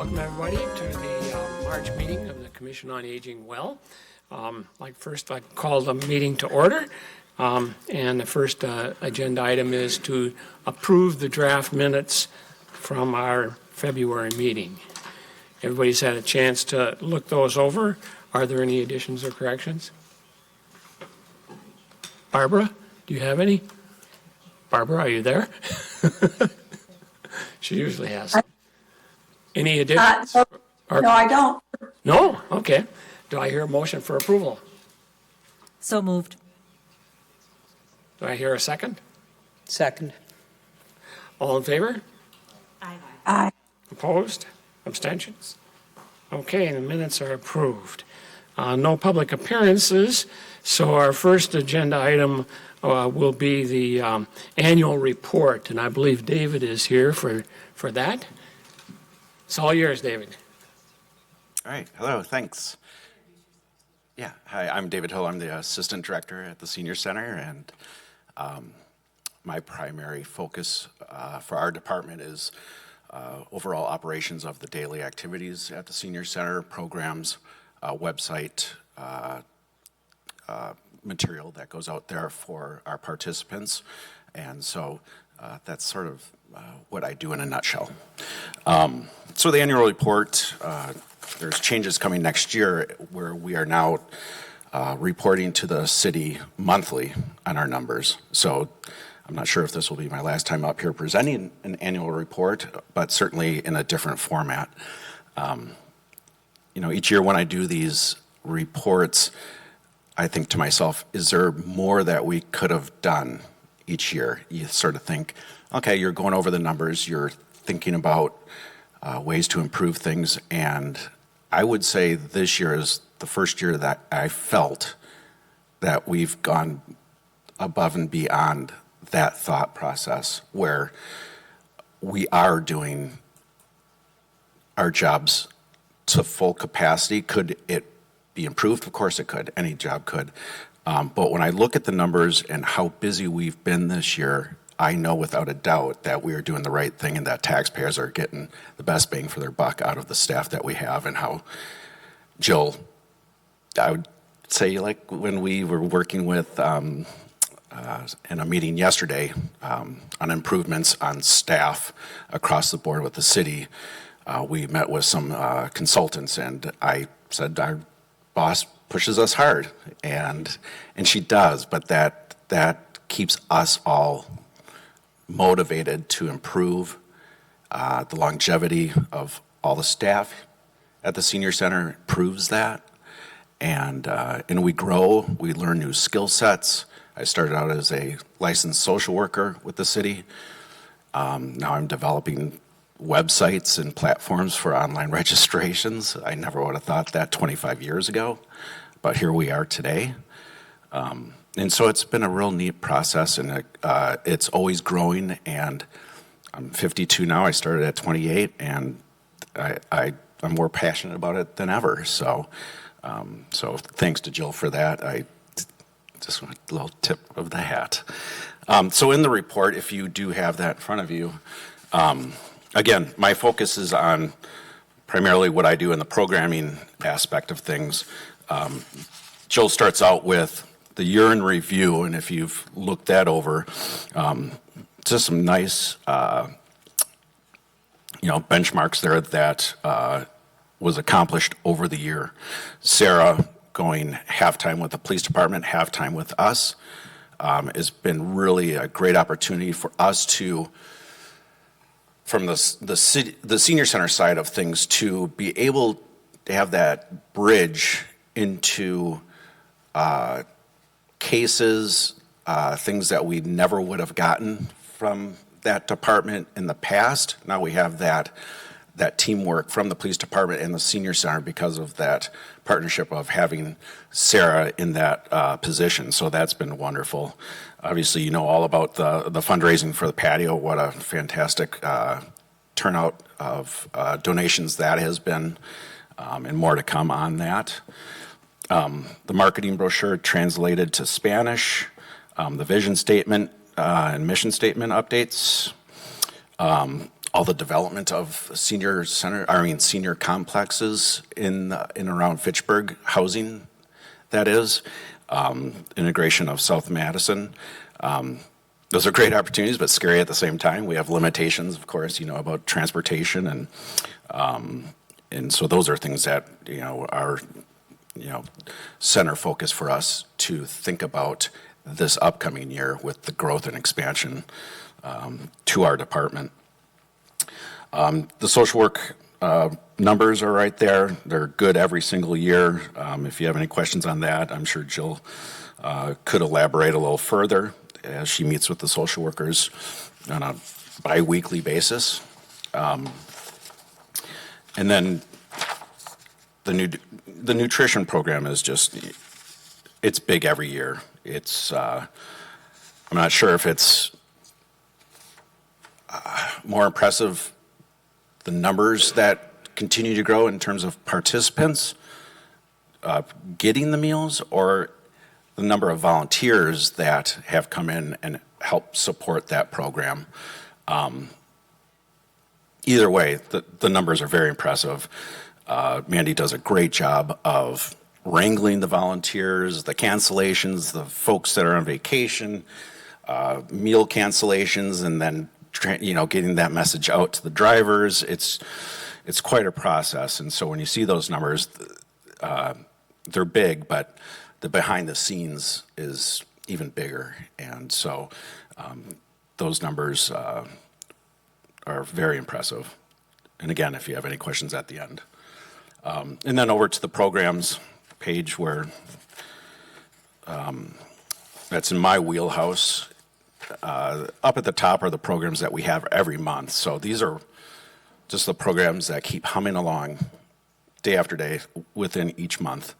Welcome everybody to the March meeting of the Commission on Aging Well. First I call the meeting to order. And the first agenda item is to approve the draft minutes from our February meeting. Everybody's had a chance to look those over. Are there any additions or corrections? Barbara, do you have any? Barbara, are you there? She usually has. Any additions? No, I don't. No? Okay. Do I hear a motion for approval? So moved. Do I hear a second? Second. All in favor? Aye. Opposed? Abstentions? Okay, the minutes are approved. No public appearances, so our first agenda item will be the annual report, and I believe David is here for that. It's all yours, David. All right. Hello. Thanks. Yeah. Hi, I'm David Hill. I'm the Assistant Director at the Senior Center, and my primary focus for our department is overall operations of the daily activities at the Senior Center, programs, website, material that goes out there for our participants. And so that's sort of what I do in a nutshell. So the annual report, there's changes coming next year where we are now reporting to the city monthly on our numbers. So I'm not sure if this will be my last time up here presenting an annual report, but certainly in a different format. Each year when I do these reports, I think to myself, is there more that we could have done each year? You sort of think, okay, you're going over the numbers, you're thinking about ways to improve things, and I would say this year is the first year that I felt that we've gone above and beyond that thought process, where we are doing our jobs to full capacity. Could it be improved? Of course it could. Any job could. But when I look at the numbers and how busy we've been this year, I know without a doubt that we are doing the right thing and that taxpayers are getting the best bang for their buck out of the staff that we have. And how, Jill, I would say, like when we were working with in a meeting yesterday on improvements on staff across the board with the city, we met with some consultants, and I said our boss pushes us hard, and she does, but that keeps us all motivated to improve the longevity of all the staff at the Senior Center. Proves that, and we grow, we learn new skill sets. I started out as a licensed social worker with the city. Now I'm developing websites and platforms for online registrations. I never would have thought that 25 years ago, but here we are today. And so it's been a real neat process, and it's always growing. And I'm 52 now. I started at 28, and I'm more passionate about it than ever. So thanks to Jill for that. I just want a little tip of the hat. So in the report, if you do have that in front of you, again, my focus is on primarily what I do in the programming aspect of things. Jill starts out with the year in review, and if you've looked that over, just some nice, benchmarks there that was accomplished over the year. Sarah going halftime with the police department, halftime with us, has been really a great opportunity for us to, from the Senior Center side of things, to be able to have that bridge into cases, things that we never would have gotten from that department in the past. Now we have that teamwork from the police department and the Senior Center because of that partnership of having Sarah in that position. So that's been wonderful. Obviously, you know all about the fundraising for the patio. What a fantastic turnout of donations that has been, and more to come on that. The marketing brochure translated to Spanish, the vision statement and mission statement updates. all the development of senior complexes in and around Fitchburg housing, that is, integration of South Madison. Those are great opportunities, but scary at the same time. We have limitations, of course, about transportation, and so those are things that, are, center focus for us to think about this upcoming year with the growth and expansion to our department. The social work numbers are right there. They're good every single year. If you have any questions on that, I'm sure Jill could elaborate a little further as she meets with the social workers on a bi-weekly basis. And then the nutrition program is it's big every year. I'm not sure if it's more impressive, the numbers that continue to grow in terms of participants getting the meals, or the number of volunteers that have come in and helped support that program. Either way, the numbers are very impressive. Mandy does a great job of wrangling the volunteers, the cancellations, the folks that are on vacation, meal cancellations, and then getting that message out to the drivers. It's quite a process, and so when you see those numbers, they're big, but the behind the scenes is even bigger, and so those numbers are very impressive. And again, if you have any questions at the end. And then over to the programs page, where that's in my wheelhouse. Up at the top are the programs that we have every month. So these are just the programs that keep humming along day after day within each month.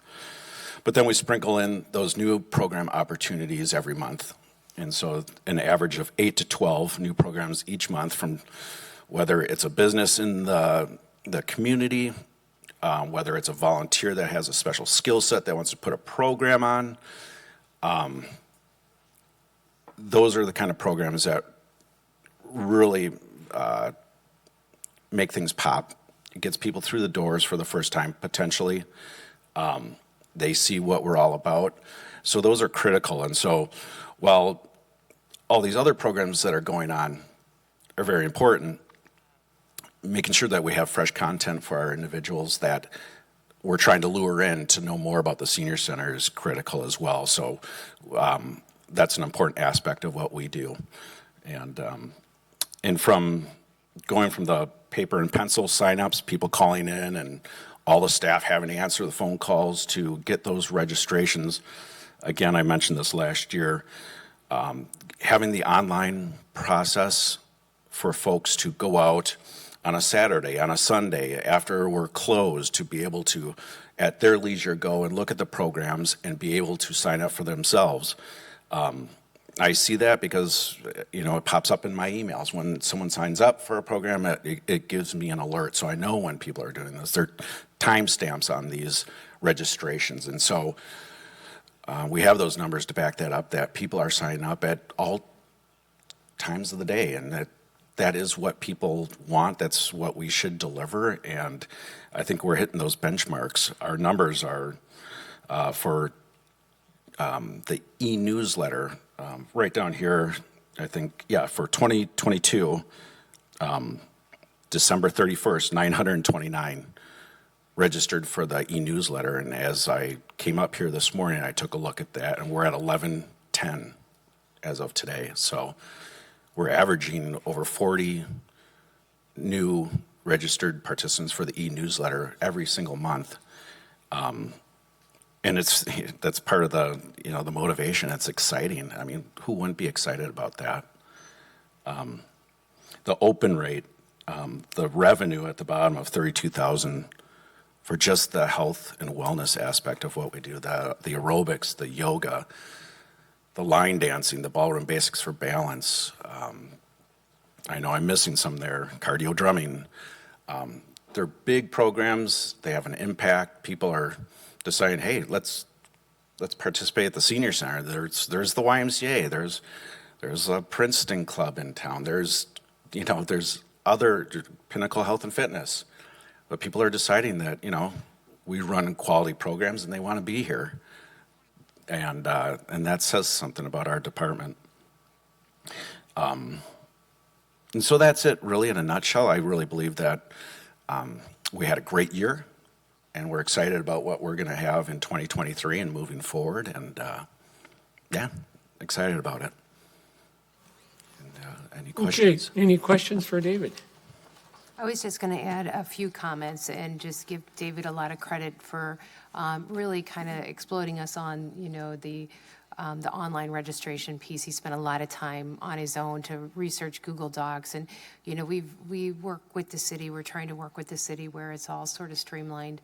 But then we sprinkle in those new program opportunities every month. And so an average of 8 to 12 new programs each month, from whether it's a business in the community, whether it's a volunteer that has a special skill set that wants to put a program on. Those are the kind of programs that really make things pop. It gets people through the doors for the first time, potentially. They see what we're all about. So those are critical. And so while all these other programs that are going on are very important, making sure that we have fresh content for our individuals that we're trying to lure in to know more about the senior center is critical as well. So that's an important aspect of what we do. And from going from the paper and pencil signups, people calling in, and all the staff having to answer the phone calls to get those registrations. Again, I mentioned this last year, having the online process for folks to go out on a Saturday, on a Sunday, after we're closed, to be able to, at their leisure, go and look at the programs and be able to sign up for themselves. I see that because, it pops up in my emails. When someone signs up for a program, it gives me an alert, so I know when people are doing this. There are timestamps on these registrations, and so we have those numbers to back that up, that people are signing up at all times of the day, and that is what people want. That's what we should deliver, and I think we're hitting those benchmarks. Our numbers are for the e-newsletter, right down here, I think, for 2022, December 31st, 929 registered for the e-newsletter. And as I came up here this morning, I took a look at that, and we're at 1110 as of today. So we're averaging over 40 new registered participants for the e-newsletter every single month. And that's part of the the motivation. It's exciting. I mean, who wouldn't be excited about that? The open rate, the revenue at the bottom of $32,000 for just the health and wellness aspect of what we do, the aerobics, the yoga, the line dancing, the ballroom basics for balance. I know I'm missing some there. Cardio drumming. They're big programs. They have an impact. People are deciding, hey, let's participate at the senior center. There's the YMCA. There's a Princeton club in town. There's other Pinnacle Health and Fitness. But people are deciding that, we run quality programs and they want to be here. And that says something about our department. And so that's it, really, in a nutshell. I really believe that we had a great year, and we're excited about what we're going to have in 2023 and moving forward. And excited about it. And, any questions? Okay, any questions for David? I was just going to add a few comments and just give David a lot of credit for really kind of exploding us on, the online registration piece. He spent a lot of time on his own to research Google Docs, and we work with the city. We're trying to work with the city where it's all sort of streamlined.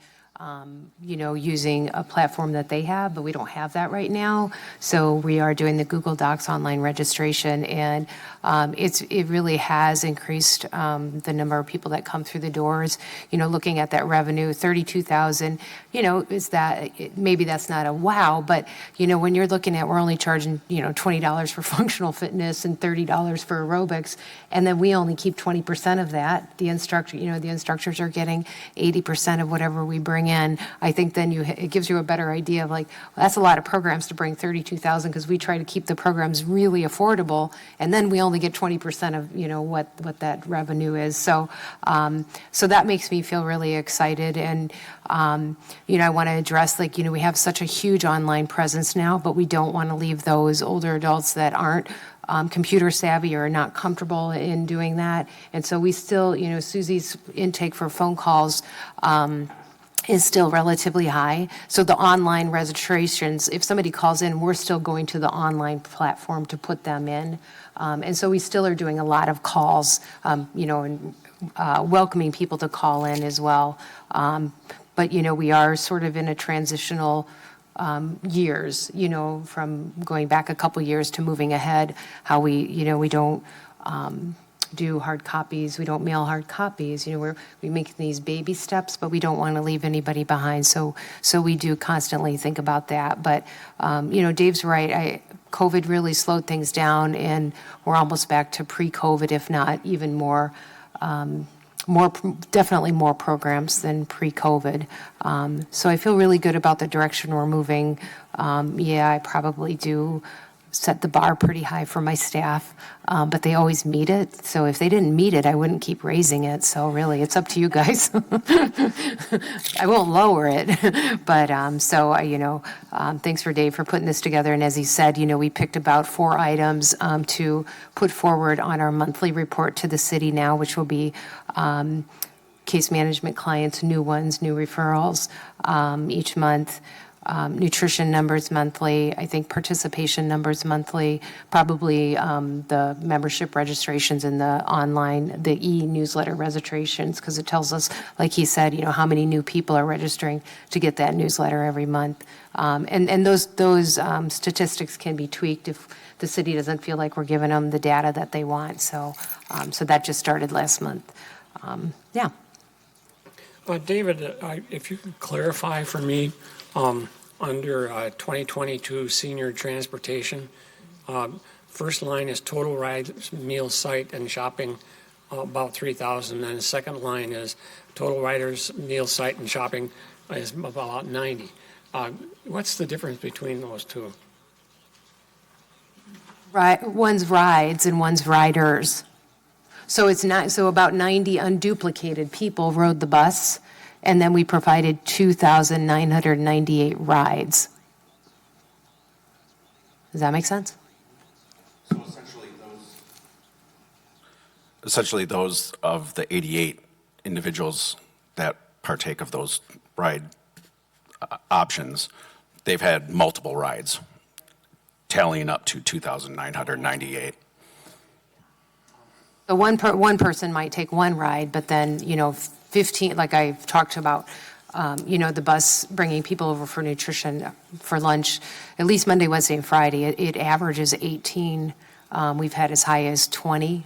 Using a platform that they have, but we don't have that right now. So we are doing the Google Docs online registration, and it really has increased the number of people that come through the doors. Looking at that revenue, 32,000. Is that maybe that's not a wow, but when you're looking at we're only charging $20 for functional fitness and $30 for aerobics, and then we only keep 20% of that. The instructors are getting 80% of whatever we bring in. I think then it gives you a better idea of that's a lot of programs to bring 32,000, because we try to keep the programs really affordable, and then we only get 20% of what that revenue is. So that makes me feel really excited, and I want to address we have such a huge online presence now, but we don't want to leave those older adults that aren't computer savvy or are not comfortable in doing that. And so we still, Susie's intake for phone calls is still relatively high. So the online registrations, if somebody calls in, we're still going to the online platform to put them in. And so we still are doing a lot of calls, and welcoming people to call in as well. But, we are sort of in a transitional years, from going back a couple years to moving ahead, how we don't do hard copies. We don't mail hard copies. We make these baby steps, but we don't want to leave anybody behind. So we do constantly think about that. But, Dave's right. COVID really slowed things down, and we're almost back to pre-COVID, if not even more. Definitely more programs than pre-COVID. So I feel really good about the direction we're moving. I probably do set the bar pretty high for my staff, but they always meet it. So if they didn't meet it, I wouldn't keep raising it. So really, it's up to you guys. I won't lower it. But thanks for Dave for putting this together. And as he said, we picked about 4 items to put forward on our monthly report to the city now, which will be case management clients, new ones, new referrals each month. Nutrition numbers monthly, I think participation numbers monthly, probably the membership registrations in the online, the e-newsletter registrations, because it tells us, like he said, how many new people are registering to get that newsletter every month. And those statistics can be tweaked if the city doesn't feel like we're giving them the data that they want. So that just started last month. David, if you could clarify for me, under 2022 senior transportation, first line is total rides, meal site, and shopping, about 3,000. And the second line is total riders, meal site, and shopping is about 90. What's the difference between those two? Right, one's rides and one's riders. So about 90 unduplicated people rode the bus, and then we provided 2,998 rides. Does that make sense? So essentially those of the 88 individuals that partake of those ride options, they've had multiple rides, tallying up to 2,998. So one person might take one ride, but then, 15, like I've talked about, the bus bringing people over for nutrition for lunch, at least Monday, Wednesday, and Friday, it averages 18. We've had as high as 20,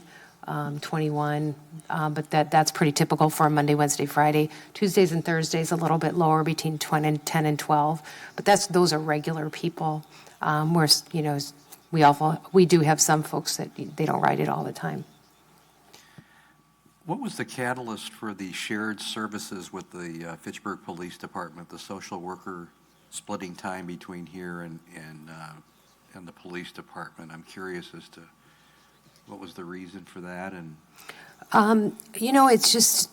21, but that's pretty typical for a Monday, Wednesday, Friday. Tuesdays and Thursdays a little bit lower, between 10 and 12, but those are regular people. We do have some folks that they don't ride it all the time. What was the catalyst for the shared services with the Fitchburg Police Department, the social worker splitting time between here and the police department? I'm curious as to what was the reason for that. And It's just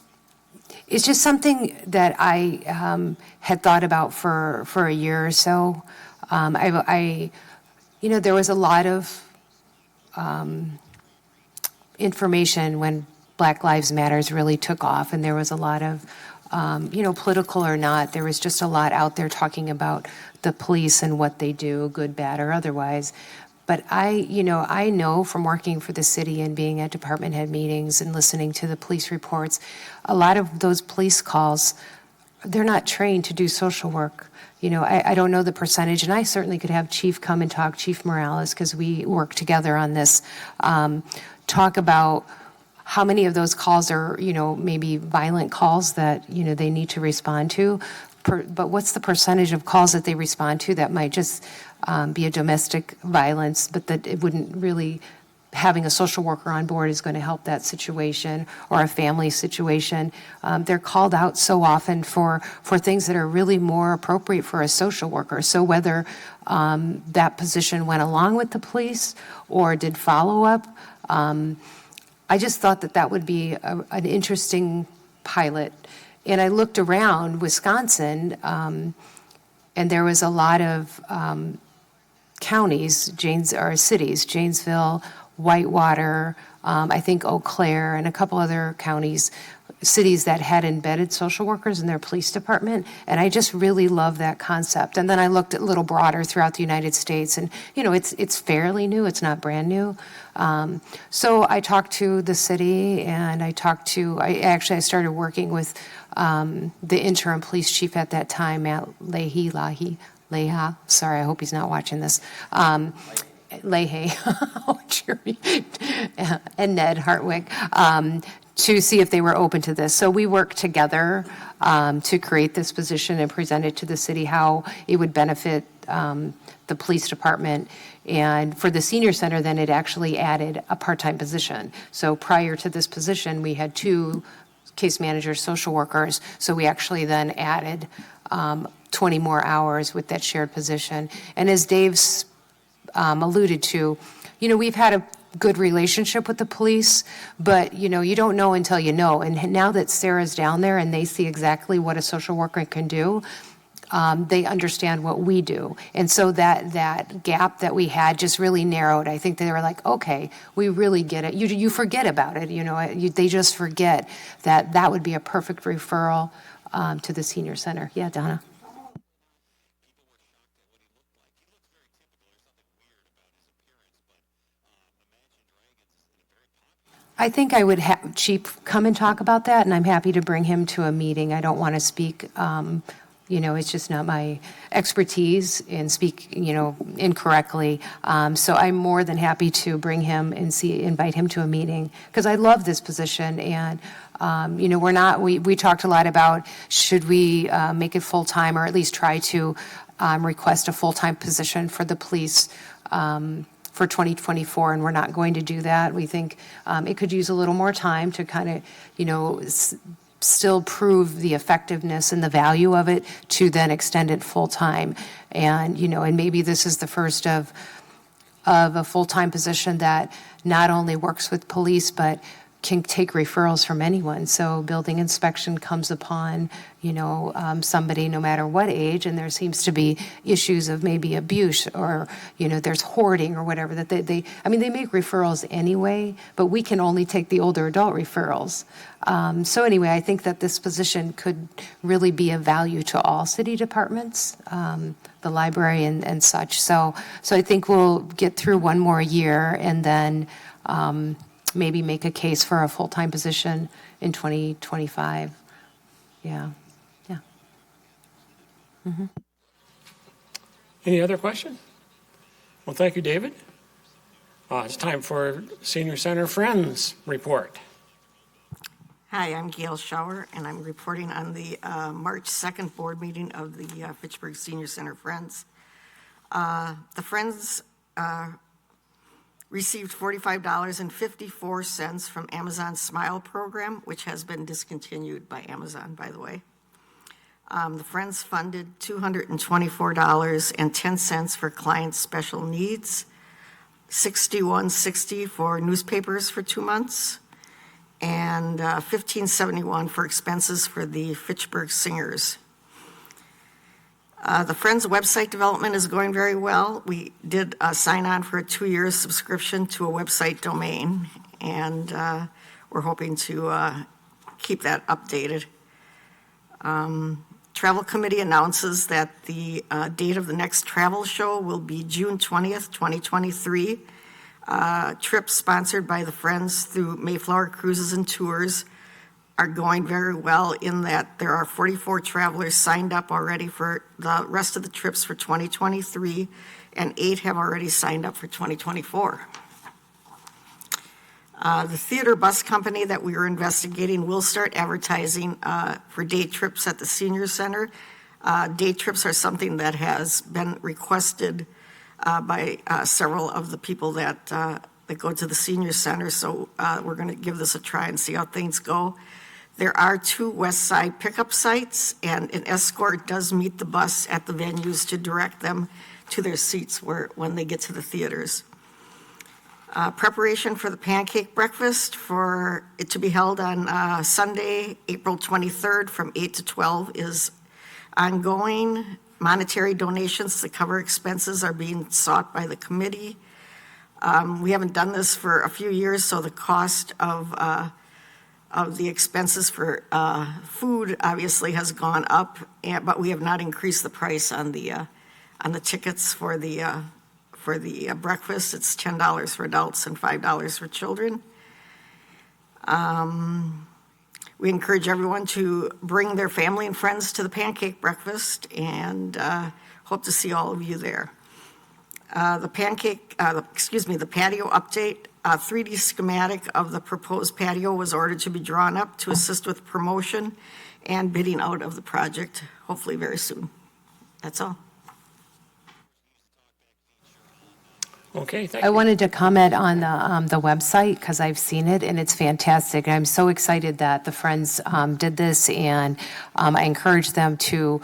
something that I had thought about for a year or so. There was a lot of information when Black Lives Matters really took off, and there was a lot of, political or not, there was just a lot out there talking about the police and what they do, good, bad, or otherwise. But I know from working for the city and being at department head meetings and listening to the police reports, a lot of those police calls, they're not trained to do social work. I don't know the percentage, and I certainly could have Chief come and talk, Chief Morales, because we work together on this, talk about how many of those calls are, maybe violent calls that, they need to respond to. But what's the percentage of calls that they respond to that might just be a domestic violence, but that it wouldn't really, having a social worker on board is going to help that situation, or a family situation. They're called out so often for things that are really more appropriate for a social worker. So whether that position went along with the police or did follow-up, I just thought that would be an interesting pilot. And I looked around Wisconsin, and there was a lot of counties, cities, Janesville, Whitewater, I think Eau Claire, and a couple other counties, cities that had embedded social workers in their police department. And I just really love that concept. And then I looked a little broader throughout the United States, and it's fairly new. It's not brand new. So I talked to the city, and I started working with the interim police chief at that time, Matt Leha. Sorry, I hope he's not watching this. Leahy, and Ned Hartwig, to see if they were open to this. So we worked together to create this position and present it to the city how it would benefit the police department. And for the senior center, then it actually added a part-time position. So prior to this position, we had 2 case managers, social workers. So we actually then added 20 more hours with that shared position. And as Dave's alluded to, we've had a good relationship with the police, but you don't know until you know. And now that Sarah's down there and they see exactly what a social worker can do, they understand what we do. And so that gap that we had just really narrowed. I think they were like, okay, we really get it. You forget about it, they just forget that would be a perfect referral to the senior center. Yeah, Donna. I think I would have Chief come and talk about that, and I'm happy to bring him to a meeting. I don't want to speak, it's just not my expertise and speak, incorrectly. So I'm more than happy to bring him and invite him to a meeting, because I love this position. And, we talked a lot about, should we make it full-time, or at least try to request a full-time position for the police for 2024, and we're not going to do that. We think it could use a little more time to kind of, still prove the effectiveness and the value of it, to then extend it full-time. And, and maybe this is the first of a full-time position that not only works with police, but can take referrals from anyone. So building inspection comes upon, somebody no matter what age, and there seems to be issues of maybe abuse, or, there's hoarding or whatever, that they make referrals anyway, but we can only take the older adult referrals. So anyway, I think that this position could really be of value to all city departments, the library and such. So I think we'll get through one more year, and then maybe make a case for a full-time position in 2025. Yeah. Mm-hmm. Any other question? Well, thank you, David. It's time for Senior Center Friends report. Hi, I'm Gail Schauer, and I'm reporting on the March 2nd board meeting of the Fitchburg Senior Center Friends. The Friends received $45.54 from Amazon Smile program, which has been discontinued by Amazon, by the way. The Friends funded $224.10 for clients' special needs, $61.60 for newspapers for 2 months, and $15.71 for expenses for the Fitchburg Singers. The Friends website development is going very well. We did sign on for a 2-year subscription to a website domain, and we're hoping to keep that updated. Travel Committee announces that the date of the next travel show will be June 20th, 2023. Trips sponsored by the Friends through Mayflower Cruises and Tours are going very well in that there are 44 travelers signed up already for the rest of the trips for 2023, and 8 have already signed up for 2024. The theater bus company that we were investigating will start advertising for day trips at the senior center. Day trips are something that has been requested by several of the people that go to the senior center, so we're going to give this a try and see how things go. There are 2 West Side pickup sites, and an escort does meet the bus at the venues to direct them to their seats when they get to the theaters. Preparation for the pancake breakfast for it to be held on Sunday, April 23rd from 8 to 12 is ongoing. Monetary donations to cover expenses are being sought by the committee. We haven't done this for a few years, so the cost of the expenses for food obviously has gone up, but we have not increased the price on the tickets for the breakfast. It's $10 for adults and $5 for children. We encourage everyone to bring their family and friends to the pancake breakfast, and hope to see all of you there. The patio update. 3D schematic of the proposed patio was ordered to be drawn up to assist with promotion and bidding out of the project, hopefully very soon. That's all. Okay, thank I you. wanted to comment on the website because I've seen it and it's fantastic. I'm so excited that the Friends did this, and I encourage them to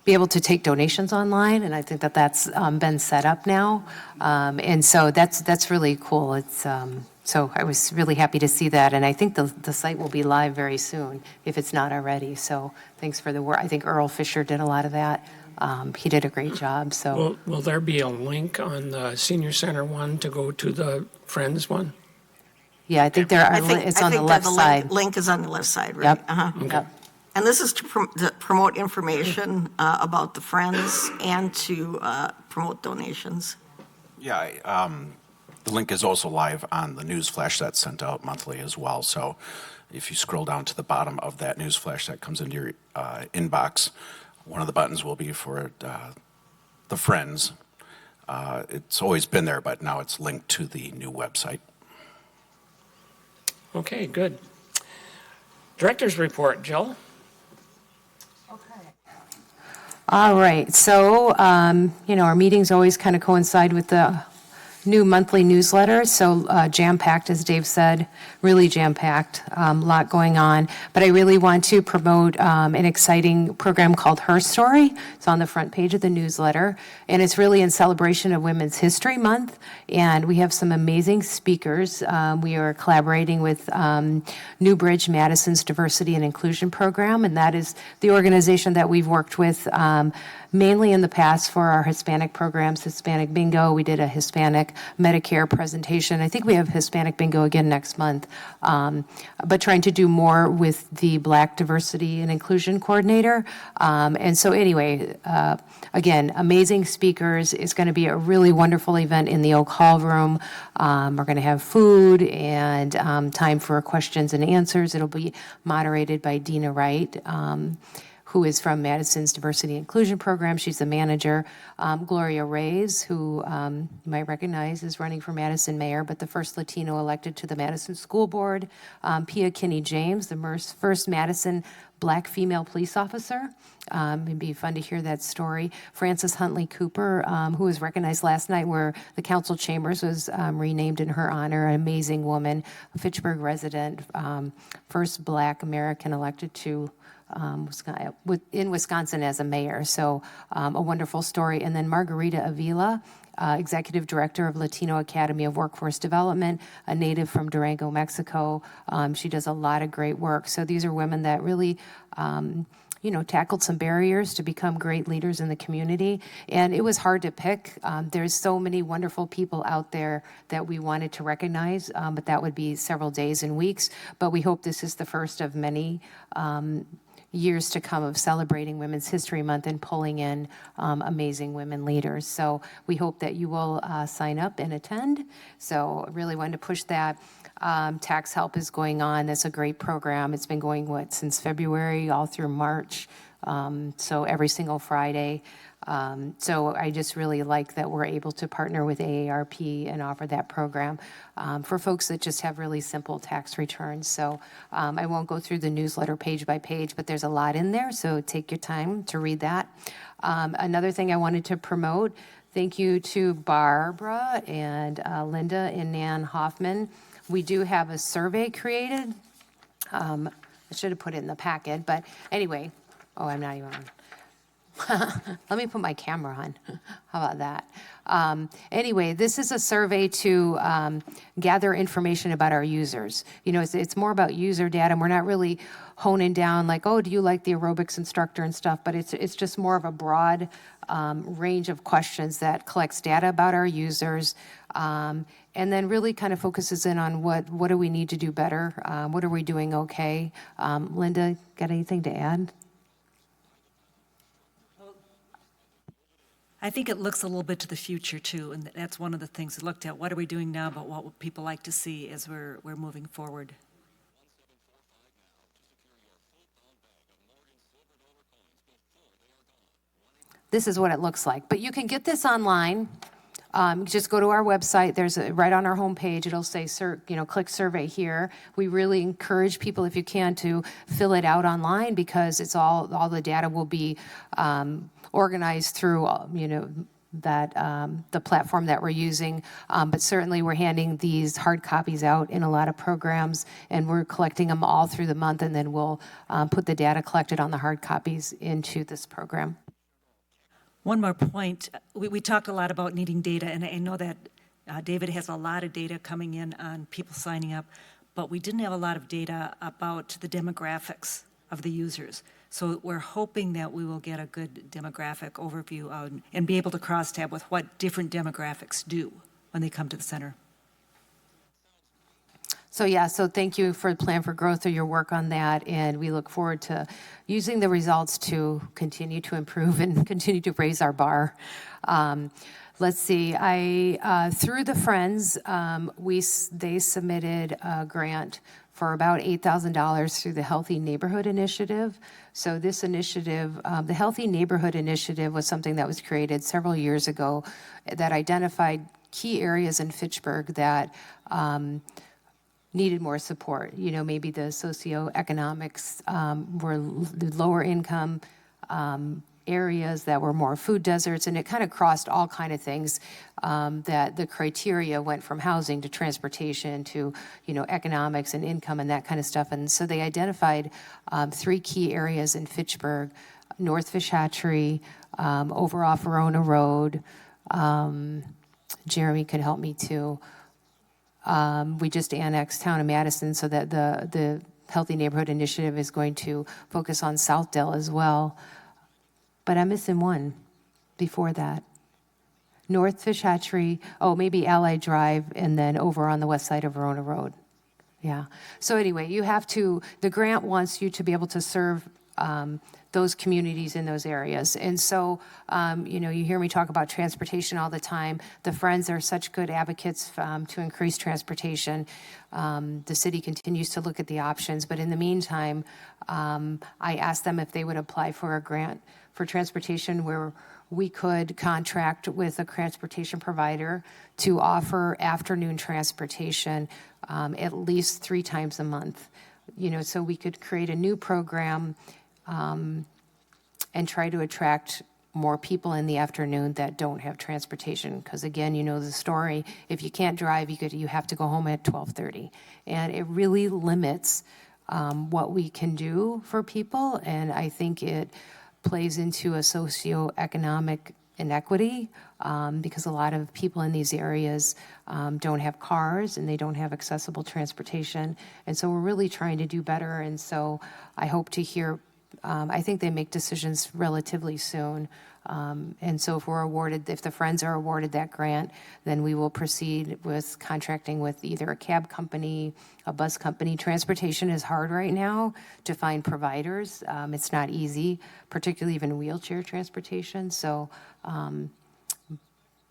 be able to take donations online, and I think that that's been set up now, and so that's really cool. It's so I was really happy to see that, and I think the site will be live very soon if it's not already. So thanks for the work. I think Earl Fisher did a lot of that. He did a great job. So Will there be a link on the senior center one to go to the Friends one? yeah, I think there are. It's on the left side. Link is on the left side, right? Yep. Uh-huh. Yep. And this is to promote information about the Friends and to promote donations. Yeah, the link is also live on the news flash that's sent out monthly as well. So if you scroll down to the bottom of that news flash that comes into your inbox, one of the buttons will be for the Friends. It's always been there, but now it's linked to the new website. Okay, good. Director's report, Jill? All right, so, our meetings always kind of coincide with the new monthly newsletter, so jam-packed, as Dave said, really jam-packed, a lot going on. But I really want to promote an exciting program called Her Story. It's on the front page of the newsletter, and it's really in celebration of Women's History Month, and we have some amazing speakers. We are collaborating with Newbridge Madison's Diversity and Inclusion Program, and that is the organization that we've worked with mainly in the past for our Hispanic programs, Hispanic Bingo. We did a Hispanic Medicare presentation. I think we have Hispanic Bingo again next month. But trying to do more with the Black Diversity and Inclusion Coordinator. And so anyway, again, amazing speakers. It's going to be a really wonderful event in the Oak Hall room. We're going to have food and time for questions and answers. It'll be moderated by Dina Wright, who is from Madison's Diversity Inclusion Program. She's the manager. Gloria Reyes, who you might recognize, is running for Madison mayor, but the first Latino elected to the Madison School Board. Pia Kinney-James, the first Madison Black female police officer. It'd be fun to hear that story. Frances Huntley Cooper, who was recognized last night where the council chambers was renamed in her honor, an amazing woman, a Fitchburg resident, first Black American elected to in Wisconsin as a mayor. So a wonderful story. And then Margarita Avila, Executive Director of Latino Academy of Workforce Development, a native from Durango, Mexico. She does a lot of great work. So these are women that really, tackled some barriers to become great leaders in the community. And it was hard to pick. There's so many wonderful people out there that we wanted to recognize, but that would be several days and weeks. But we hope this is the first of many years to come of celebrating Women's History Month and pulling in amazing women leaders. So we hope that you will sign up and attend. So I really wanted to push that. Tax Help is going on. That's a great program. It's been going, since February all through March. So every single Friday. So I just really like that we're able to partner with AARP and offer that program for folks that just have really simple tax returns. So I won't go through the newsletter page by page, but there's a lot in there, so take your time to read that. Another thing I wanted to promote, thank you to Barbara and Linda and Nan Hoffman. We do have a survey created. I should have put it in the packet, but anyway, I'm not even on. Let me put my camera on. How about that? Anyway, this is a survey to gather information about our users. It's more about user data, and we're not really honing down like, do you like the aerobics instructor and stuff, but it's just more of a broad range of questions that collects data about our users, and then really kind of focuses in on what do we need to do better, what are we doing okay. Linda, got anything to add? I think it looks a little bit to the future too, and that's one of the things we looked at. What are we doing now, but what would people like to see as we're moving forward? This is what it looks like, but you can get this online. Just go to our website. There's right on our homepage. It'll say, click survey here. We really encourage people, if you can, to fill it out online because it's all the data will be organized through, that the platform that we're using. But certainly we're handing these hard copies out in a lot of programs, and we're collecting them all through the month, and then we'll put the data collected on the hard copies into this program. One more point. We talked a lot about needing data, and I know that David has a lot of data coming in on people signing up, but we didn't have a lot of data about the demographics of the users. So we're hoping that we will get a good demographic overview and be able to cross-tab with what different demographics do when they come to the center. So thank you for the Plan for Growth or your work on that, and we look forward to using the results to continue to improve and continue to raise our bar. Let's see, through the Friends, they submitted a grant for about $8,000 through the Healthy Neighborhood Initiative. So this initiative, the Healthy Neighborhood Initiative was something that was created several years ago that identified key areas in Fitchburg that needed more support. Maybe the socioeconomics were the lower income areas that were more food deserts, and it kind of crossed all kind of things that the criteria went from housing to transportation to, economics and income and that kind of stuff. And so they identified 3 key areas in Fitchburg: North Fish Hatchery, over off Verona Road. Jeremy could help me too. We just annexed town of Madison, so that the Healthy Neighborhood Initiative is going to focus on Southdale as well. But I'm missing one before that. North Fish Hatchery, maybe Allied Drive, and then over on the west side of Verona Road. Yeah. So anyway, the grant wants you to be able to serve those communities in those areas. And so, you hear me talk about transportation all the time. The Friends are such good advocates to increase transportation. The city continues to look at the options, but in the meantime, I asked them if they would apply for a grant for transportation where we could contract with a transportation provider to offer afternoon transportation at least 3 times a month. So we could create a new program and try to attract more people in the afternoon that don't have transportation. Because again, the story, if you can't drive, you have to go home at 12:30. And it really limits what we can do for people. And I think it plays into a socioeconomic inequity because a lot of people in these areas don't have cars and they don't have accessible transportation. And so we're really trying to do better. And so I hope to hear, I think they make decisions relatively soon. And so if the Friends are awarded that grant, then we will proceed with contracting with either a cab company, a bus company. Transportation is hard right now to find providers. It's not easy, particularly even wheelchair transportation. So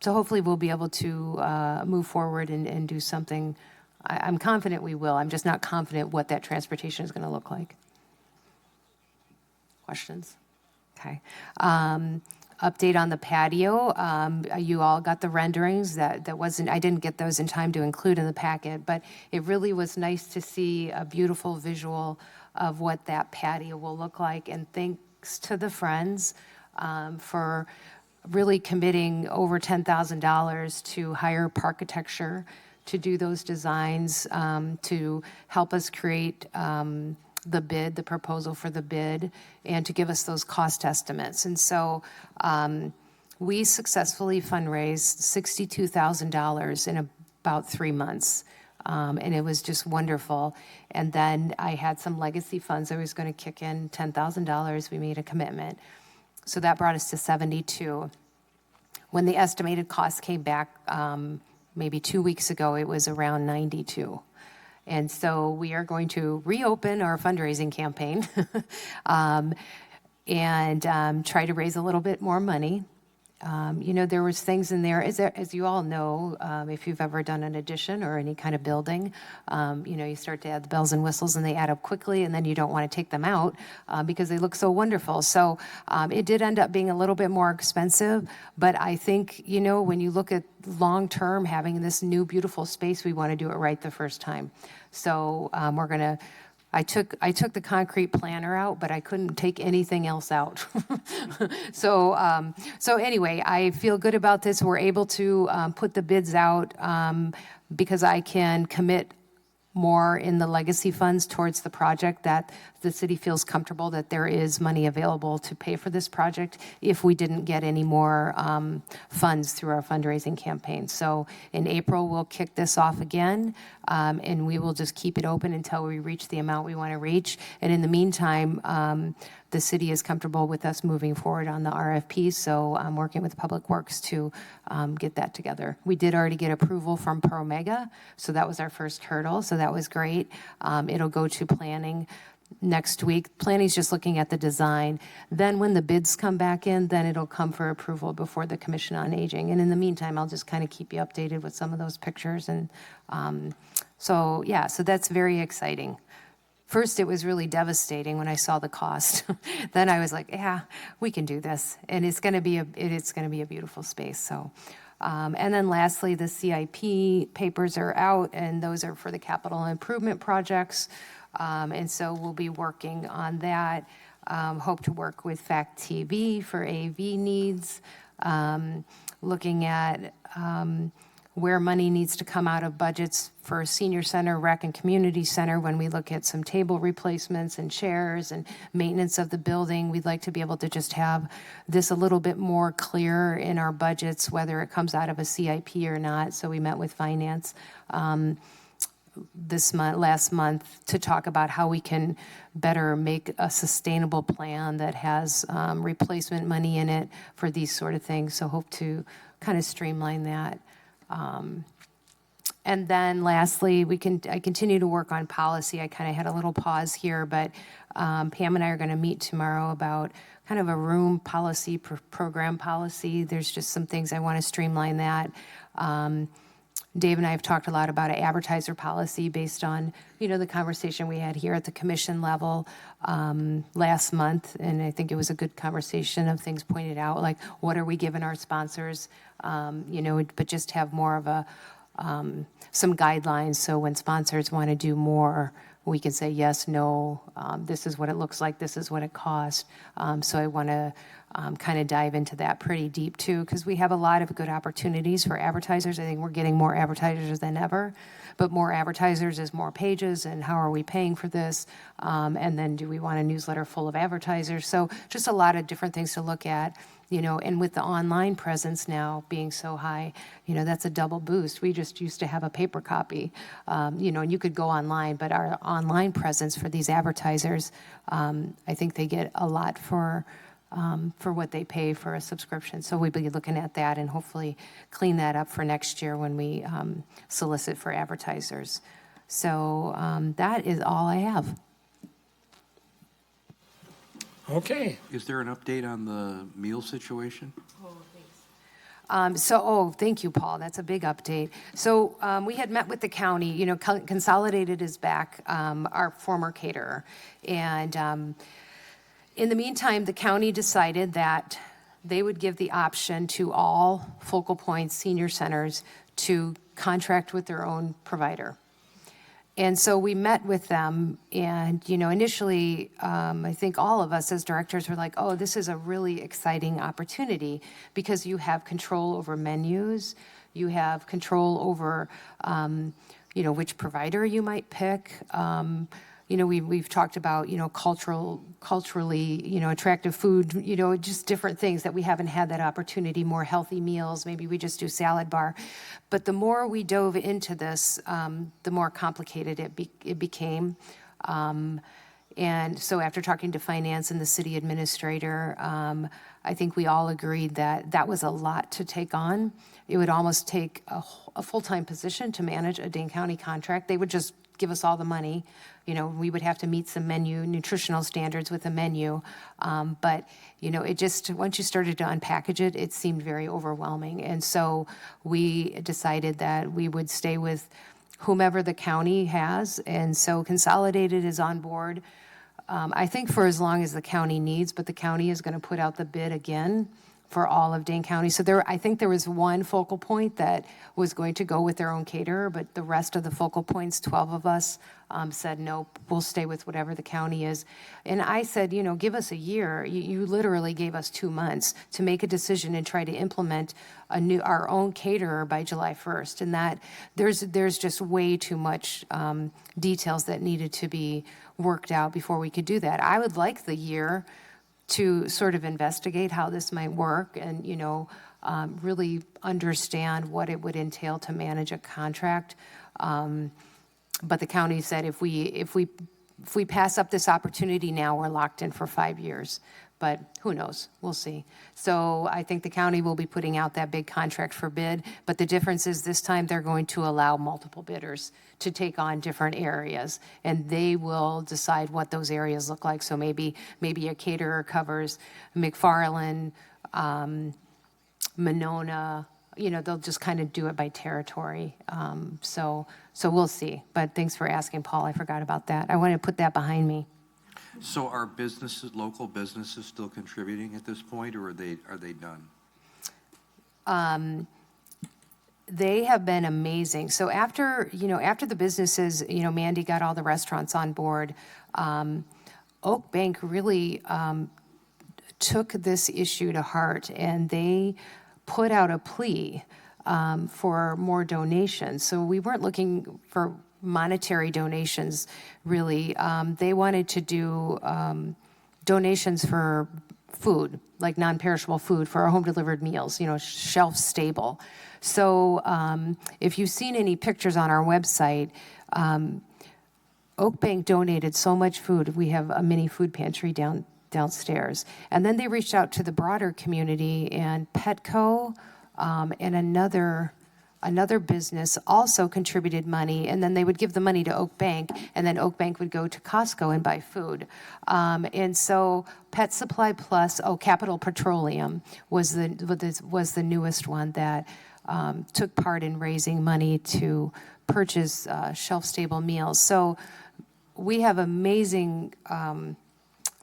hopefully we'll be able to move forward and do something. I'm confident we will. I'm just not confident what that transportation is going to look like. Questions? Okay. Update on the patio. You all got the renderings. I didn't get those in time to include in the packet, but it really was nice to see a beautiful visual of what that patio will look like. And thanks to the Friends for really committing over $10,000 to hire Parkitecture to do those designs, to help us create the proposal for the bid, and to give us those cost estimates. And so we successfully fundraised $62,000 in about 3 months. And it was just wonderful. And then I had some legacy funds. I was going to kick in $10,000. We made a commitment. So that brought us to 72. When the estimated cost came back maybe 2 weeks ago, it was around 92. And so we are going to reopen our fundraising campaign and try to raise a little bit more money. There was things in there, as you all know, if you've ever done an addition or any kind of building, you start to add the bells and whistles and they add up quickly, and then you don't want to take them out because they look so wonderful. So it did end up being a little bit more expensive, but I think, when you look at long-term having this new beautiful space, we want to do it right the first time. So I took the concrete planter out, but I couldn't take anything else out. So anyway, I feel good about this. We're able to put the bids out because I can commit more in the legacy funds towards the project, that the city feels comfortable that there is money available to pay for this project if we didn't get any more funds through our fundraising campaign. So in April, we'll kick this off again, and we will just keep it open until we reach the amount we want to reach. And in the meantime, the city is comfortable with us moving forward on the RFP, so I'm working with Public Works to get that together. We did already get approval from ProMega, so that was our first hurdle, so that was great. It'll go to planning next week. Planning's just looking at the design. Then when the bids come back in, then it'll come for approval before the Commission on Aging. And in the meantime, I'll just kind of keep you updated with some of those pictures. And so that's very exciting. First, it was really devastating when I saw the cost. Then I was like, yeah, we can do this. And it's going to be a beautiful space. So, and then lastly, the CIP papers are out, and those are for the capital improvement projects. And so we'll be working on that. Hope to work with Fact TV for AV needs, looking at where money needs to come out of budgets for senior center, rec, and community center. When we look at some table replacements and chairs and maintenance of the building, we'd like to be able to just have this a little bit more clear in our budgets, whether it comes out of a CIP or not. So we met with finance last month to talk about how we can better make a sustainable plan that has replacement money in it for these sort of things. So hope to kind of streamline that. And then lastly, I continue to work on policy. I kind of had a little pause here, but Pam and I are going to meet tomorrow about kind of a room policy, program policy. There's just some things I want to streamline that. Dave and I have talked a lot about an advertiser policy based on, the conversation we had here at the commission level last month. And I think it was a good conversation of things pointed out, like what are we giving our sponsors, but just have more of a, some guidelines. So when sponsors want to do more, we can say yes, no, this is what it looks like, this is what it costs. So I want to kind of dive into that pretty deep too, because we have a lot of good opportunities for advertisers. I think we're getting more advertisers than ever, but more advertisers is more pages, and how are we paying for this? And then do we want a newsletter full of advertisers? So just a lot of different things to look at. And with the online presence now being so high, that's a double boost. We just used to have a paper copy, and you could go online, but our online presence for these advertisers, I think they get a lot for what they pay for a subscription. So we'll be looking at that and hopefully clean that up for next year when we solicit for advertisers. So that is all I have. Okay. Is there an update on the meal situation? Thank you, Paul. That's a big update. So we had met with the county. Consolidated is back, our former caterer. And in the meantime, the county decided that they would give the option to all focal points, senior centers, to contract with their own provider. And so we met with them, and, initially, I think all of us as directors were like, oh, this is a really exciting opportunity because you have control over menus, you have control over, which provider you might pick. We've talked about, culturally, attractive food, just different things that we haven't had that opportunity, more healthy meals. Maybe we just do salad bar. But the more we dove into this, the more complicated it became. And so after talking to finance and the city administrator, I think we all agreed that that was a lot to take on. It would almost take a full-time position to manage a Dane County contract. They would just give us all the money. We would have to meet some nutritional standards with the menu. But, it just, once you started to unpackage it, it seemed very overwhelming. And so we decided that we would stay with whomever the county has. And so Consolidated is on board, I think for as long as the county needs, but the county is going to put out the bid again for all of Dane County. So I think there was one focal point that was going to go with their own caterer, but the rest of the focal points, 12 of us, said, no, we'll stay with whatever the county is. And I said, give us a year. You literally gave us 2 months to make a decision and try to implement our own caterer by July 1st. And that there's just way too much details that needed to be worked out before we could do that. I would like the year to sort of investigate how this might work and, really understand what it would entail to manage a contract. But the county said if we pass up this opportunity now, we're locked in for 5 years. But who knows? We'll see. So I think the county will be putting out that big contract for bid. But the difference is this time they're going to allow multiple bidders to take on different areas. And they will decide what those areas look like. So maybe a caterer covers McFarland, Monona. They'll just kind of do it by territory. So we'll see. But thanks for asking, Paul. I forgot about that. I wanted to put that behind me. So are local businesses still contributing at this point, or are they done? They have been amazing. So after the businesses, Mandy got all the restaurants on board, Oak Bank really took this issue to heart, and they put out a plea for more donations. So we weren't looking for monetary donations, really. They wanted to do donations for food, like non-perishable food for our home-delivered meals, shelf-stable. So if you've seen any pictures on our website, Oak Bank donated so much food. We have a mini food pantry downstairs. And then they reached out to the broader community, and Petco and another another business also contributed money, and then they would give the money to Oak Bank, and then Oak Bank would go to Costco and buy food. And so Pet Supply Plus, Capital Petroleum was the newest one that took part in raising money to purchase shelf-stable meals. So we have amazing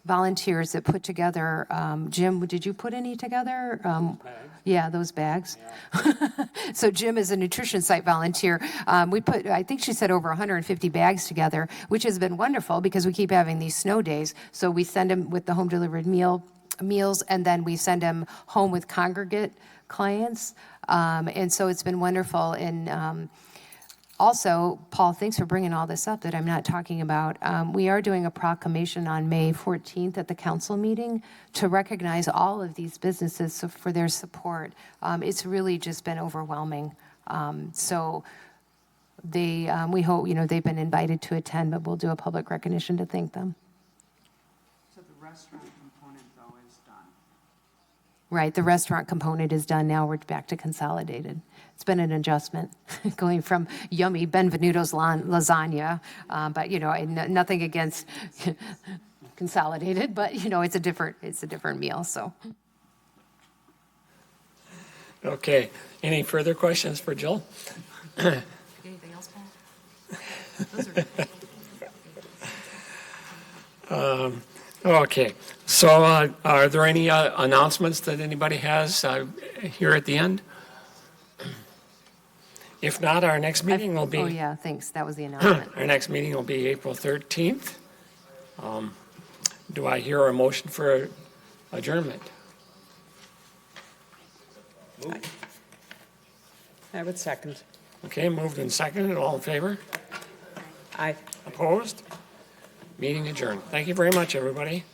volunteers that put together, Jim, did you put any together? Yeah, those bags. So Jim is a nutrition site volunteer. We put, I think she said, over 150 bags together, which has been wonderful because we keep having these snow days. So we send them with the home delivered meals, and then we send them home with congregate clients. And so it's been wonderful. And also, Paul, thanks for bringing all this up that I'm not talking about. We are doing a proclamation on May 14th at the council meeting to recognize all of these businesses for their support. It's really just been overwhelming. So we hope, they've been invited to attend, but we'll do a public recognition to thank them. So the restaurant component, though, is done. Right, the restaurant component is done. Now we're back to consolidated. It's been an adjustment going from yummy Benvenuto's lasagna, but nothing against consolidated, but it's a different meal. So. Okay, any further questions for Jill? Anything else, Paul? Okay, so are there any announcements that anybody has here at the end? If not, our next meeting will be... Oh, yeah, thanks. That was the announcement. Our next meeting will be April 13th. Do I hear a motion for adjournment? I would second. Okay, moved and seconded. All in favor? Aye. Opposed? Meeting adjourned. Thank you very much, everybody.